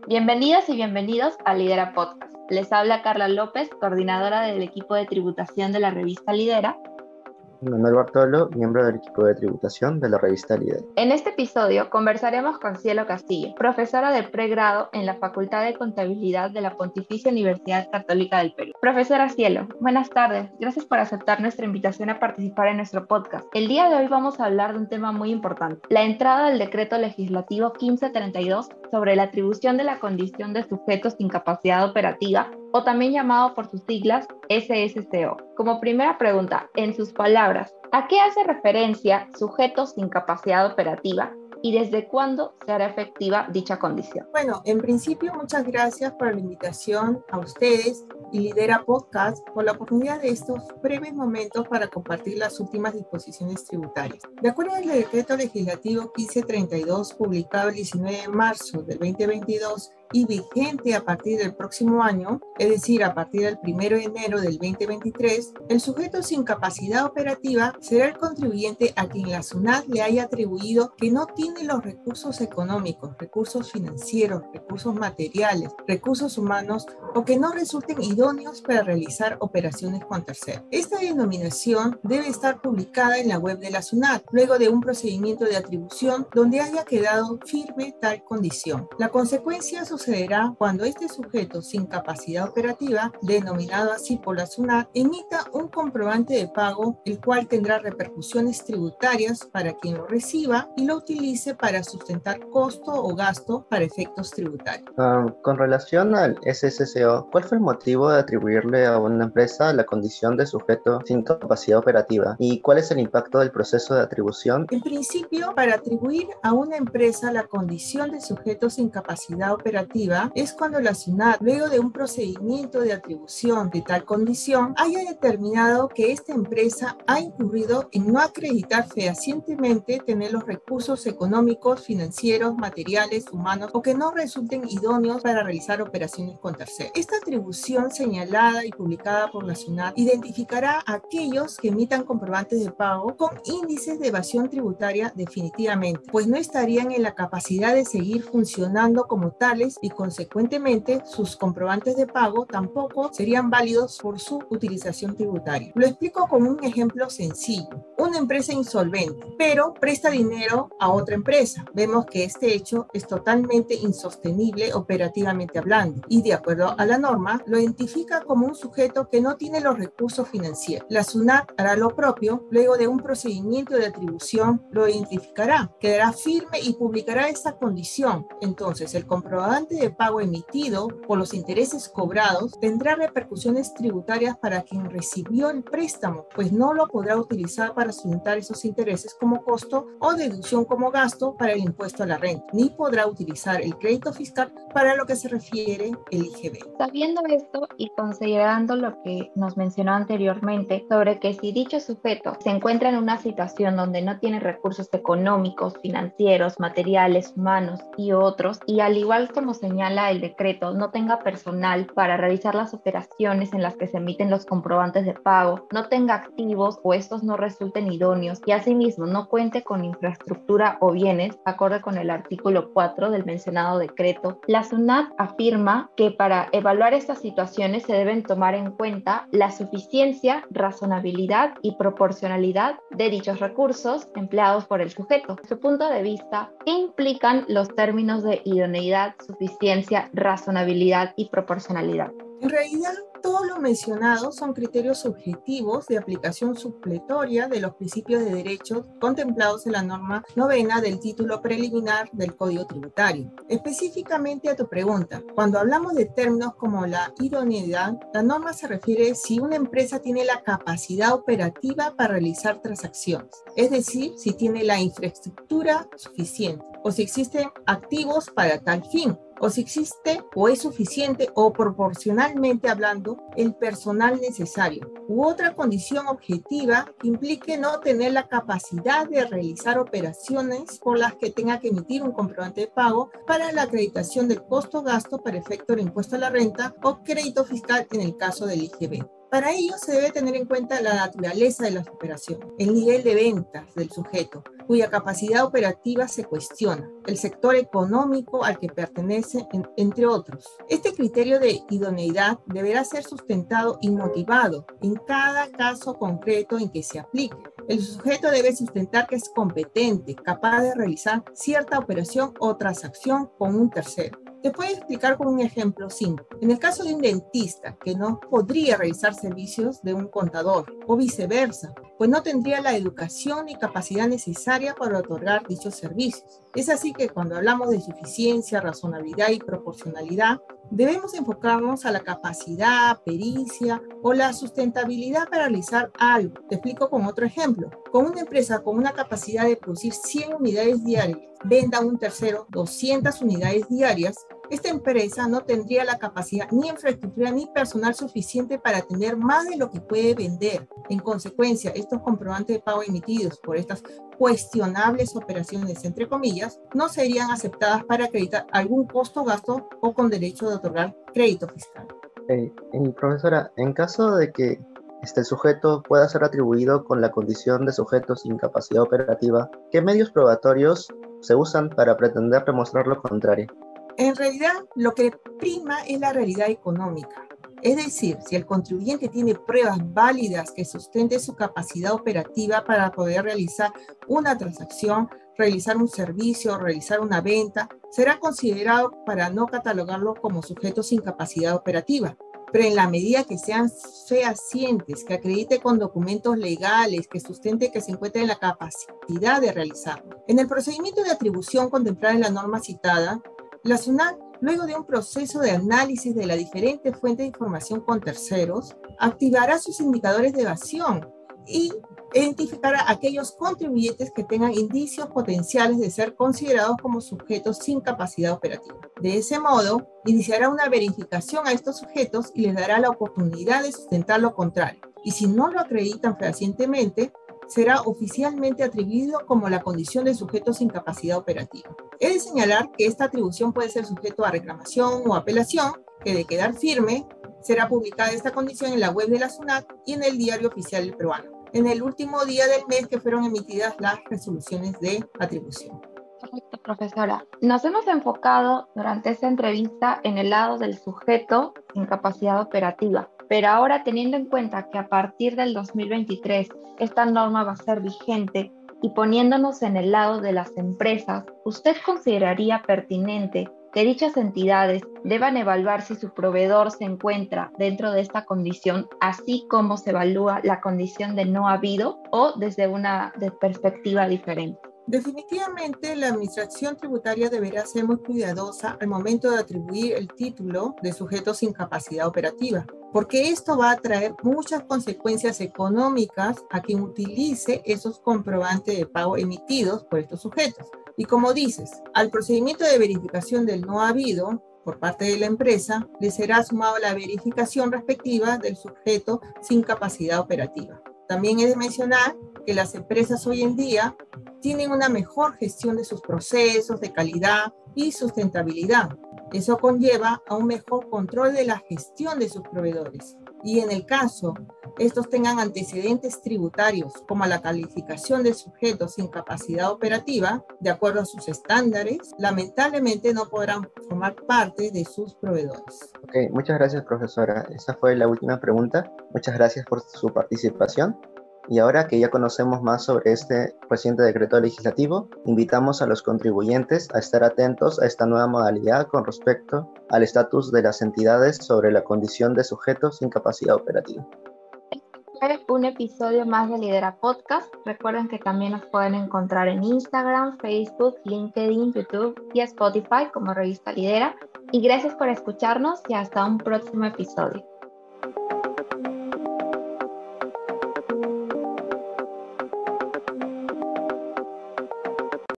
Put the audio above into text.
Bienvenidas y bienvenidos a Lidera Podcast. Les habla Carla López, coordinadora del equipo de tributación de la revista Lidera. Manuel Bartolo, miembro del equipo de tributación de la revista Líder. En este episodio conversaremos con Cielo Castillo, profesora de pregrado en la Facultad de Contabilidad de la Pontificia Universidad Católica del Perú. Profesora Cielo, buenas tardes. Gracias por aceptar nuestra invitación a participar en nuestro podcast. El día de hoy vamos a hablar de un tema muy importante, la entrada del Decreto Legislativo 1532 sobre la atribución de la condición de sujetos sin capacidad operativa, o también llamado por sus siglas SSCO. Como primera pregunta, en sus palabras, ¿a qué hace referencia sujetos sin capacidad operativa y desde cuándo se hará efectiva dicha condición? Bueno, en principio, muchas gracias por la invitación a ustedes y Lidera Podcast por la oportunidad de estos breves momentos para compartir las últimas disposiciones tributarias. De acuerdo al Decreto Legislativo 1532, publicado el 19 de marzo del 2022, y vigente a partir del próximo año, es decir, a partir del 1 de enero del 2023, el sujeto sin capacidad operativa será el contribuyente a quien la SUNAT le haya atribuido que no tiene los recursos económicos, recursos financieros, recursos materiales, recursos humanos o que no resulten idóneos para realizar operaciones con terceros. Esta denominación debe estar publicada en la web de la SUNAT luego de un procedimiento de atribución donde haya quedado firme tal condición. La consecuencia sucederá cuando este sujeto sin capacidad operativa, denominado así por la SUNAT, emita un comprobante de pago, el cual tendrá repercusiones tributarias para quien lo reciba y lo utilice para sustentar costo o gasto para efectos tributarios. Con relación al SSCO, ¿cuál fue el motivo de atribuirle a una empresa la condición de sujeto sin capacidad operativa? ¿Y cuál es el impacto del proceso de atribución? En principio, para atribuir a una empresa la condición de sujeto sin capacidad operativa es cuando la SUNAT, luego de un procedimiento de atribución de tal condición, haya determinado que esta empresa ha incurrido en no acreditar fehacientemente tener los recursos económicos, financieros, materiales, humanos o que no resulten idóneos para realizar operaciones con terceros. Esta atribución señalada y publicada por la SUNAT identificará a aquellos que emitan comprobantes de pago con índices de evasión tributaria definitivamente, pues no estarían en la capacidad de seguir funcionando como tales y consecuentemente sus comprobantes de pago tampoco serían válidos por su utilización tributaria. Lo explico con un ejemplo sencillo. Una empresa insolvente, pero presta dinero a otra empresa. Vemos que este hecho es totalmente insostenible operativamente hablando y de acuerdo a la norma lo identifica como un sujeto que no tiene los recursos financieros. La SUNAT hará lo propio, luego de un procedimiento de atribución lo identificará, quedará firme y publicará esta condición. Entonces el comprobante de pago emitido por los intereses cobrados tendrá repercusiones tributarias para quien recibió el préstamo, pues no lo podrá utilizar para sustentar esos intereses como costo o deducción como gasto para el impuesto a la renta, ni podrá utilizar el crédito fiscal para lo que se refiere el IGB. Sabiendo esto y considerando lo que nos mencionó anteriormente sobre que si dicho sujeto se encuentra en una situación donde no tiene recursos económicos, financieros, materiales, humanos y otros, y al igual como señala el decreto, no tenga personal para realizar las operaciones en las que se emiten los comprobantes de pago, no tenga activos o estos no resulten idóneos y asimismo no cuente con infraestructura o bienes, acorde con el artículo 4 del mencionado decreto, la SUNAT afirma que para evaluar estas situaciones se deben tomar en cuenta la suficiencia, razonabilidad y proporcionalidad de dichos recursos empleados por el sujeto. Desde su punto de vista, ¿qué implican los términos de idoneidad, suficiencia, razonabilidad y proporcionalidad? En realidad, todo lo mencionado son criterios objetivos de aplicación supletoria de los principios de derecho contemplados en la norma 9 del título preliminar del Código Tributario. Específicamente a tu pregunta, cuando hablamos de términos como la idoneidad, la norma se refiere si una empresa tiene la capacidad operativa para realizar transacciones, es decir, si tiene la infraestructura suficiente o si existen activos para tal fin, o si existe o es suficiente o proporcionalmente hablando el personal necesario, u otra condición objetiva que implique no tener la capacidad de realizar operaciones por las que tenga que emitir un comprobante de pago para la acreditación del costo-gasto para efecto del impuesto a la renta o crédito fiscal en el caso del IGB. Para ello se debe tener en cuenta la naturaleza de la operación, el nivel de ventas del sujeto, cuya capacidad operativa se cuestiona, el sector económico al que pertenece, entre otros. Este criterio de idoneidad deberá ser sustentado y motivado en cada caso concreto en que se aplique. El sujeto debe sustentar que es competente, capaz de realizar cierta operación o transacción con un tercero. Te puedo explicar con un ejemplo simple. En el caso de un dentista que no podría realizar servicios de un contador o viceversa, pues no tendría la educación y capacidad necesaria para otorgar dichos servicios. Es así que cuando hablamos de suficiencia, razonabilidad y proporcionalidad, debemos enfocarnos a la capacidad, pericia o la sustentabilidad para realizar algo. Te explico con otro ejemplo. Con una empresa con una capacidad de producir 100 unidades diarias, venda a un tercero 200 unidades diarias, esta empresa no tendría la capacidad ni infraestructura ni personal suficiente para atender más de lo que puede vender. En consecuencia, estos comprobantes de pago emitidos por estas cuestionables operaciones, entre comillas, no serían aceptadas para acreditar algún costo, gasto o con derecho de otorgar crédito fiscal. Profesora, en caso de que el sujeto pueda ser atribuido con la condición de sujeto sin capacidad operativa, ¿qué medios probatorios se usan para pretender demostrar lo contrario? En realidad, lo que prima es la realidad económica. Es decir, si el contribuyente tiene pruebas válidas que sustenten su capacidad operativa para poder realizar una transacción, realizar un servicio, realizar una venta, será considerado para no catalogarlo como sujeto sin capacidad operativa. Pero en la medida que sean fehacientes, que acredite con documentos legales, que sustente que se encuentre en la capacidad de realizarlo. En el procedimiento de atribución contemplado en la norma citada, la SUNAT, luego de un proceso de análisis de las diferentes fuentes de información con terceros, activará sus indicadores de evasión y identificará aquellos contribuyentes que tengan indicios potenciales de ser considerados como sujetos sin capacidad operativa. De ese modo, iniciará una verificación a estos sujetos y les dará la oportunidad de sustentar lo contrario. Y si no lo acreditan fehacientemente, será oficialmente atribuido como la condición de sujeto sin capacidad operativa. He de señalar que esta atribución puede ser sujeto a reclamación o apelación, que de quedar firme, será publicada esta condición en la web de la SUNAT y en el Diario Oficial del Peruano, en el último día del mes que fueron emitidas las resoluciones de atribución. Perfecto, profesora. Nos hemos enfocado durante esta entrevista en el lado del sujeto sin capacidad operativa, pero ahora teniendo en cuenta que a partir del 2023 esta norma va a ser vigente y poniéndonos en el lado de las empresas, ¿usted consideraría pertinente que dichas entidades deban evaluar si su proveedor se encuentra dentro de esta condición, así como se evalúa la condición de no habido o desde una perspectiva diferente? Definitivamente, la administración tributaria deberá ser muy cuidadosa al momento de atribuir el título de sujeto sin capacidad operativa, porque esto va a traer muchas consecuencias económicas a quien utilice esos comprobantes de pago emitidos por estos sujetos. Y como dices, al procedimiento de verificación del no habido por parte de la empresa, le será sumado la verificación respectiva del sujeto sin capacidad operativa. También he de mencionar que las empresas hoy en día tienen una mejor gestión de sus procesos de calidad y sustentabilidad. Eso conlleva a un mejor control de la gestión de sus proveedores. Y en el caso estos tengan antecedentes tributarios como la calificación de sujetos sin capacidad operativa, de acuerdo a sus estándares, lamentablemente no podrán formar parte de sus proveedores. Ok, muchas gracias, profesora. Esa fue la última pregunta. Muchas gracias por su participación. Y ahora que ya conocemos más sobre este reciente decreto legislativo, invitamos a los contribuyentes a estar atentos a esta nueva modalidad con respecto al estatus de las entidades sobre la condición de sujetos sin capacidad operativa. Este fue un episodio más de Lidera Podcast. Recuerden que también nos pueden encontrar en Instagram, Facebook, LinkedIn, YouTube y Spotify como Revista Lidera. Y gracias por escucharnos y hasta un próximo episodio.